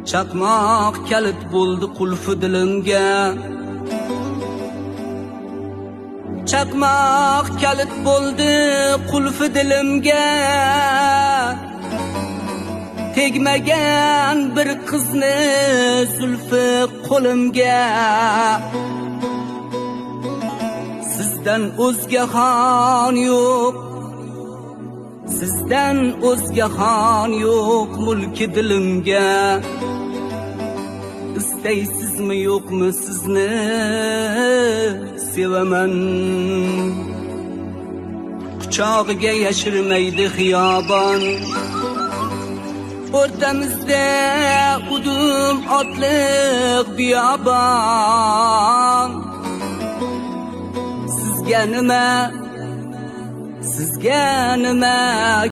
Çakmak kalit bo'ldi qulfi dilimga. Çakmak kalit bo'ldi qulfi dilimga. Tegmagan bir qizni zulfi qo'limga. Sizdan o'zga xon yo'q, sizdan o'zga xon yo'q mulki dilimga. İsteysizmi yo'qmi sizni sevaman. Quchog'iga yashirmaydi xiyobon. O'rtamizda udum otliq biyobon. Sizga nima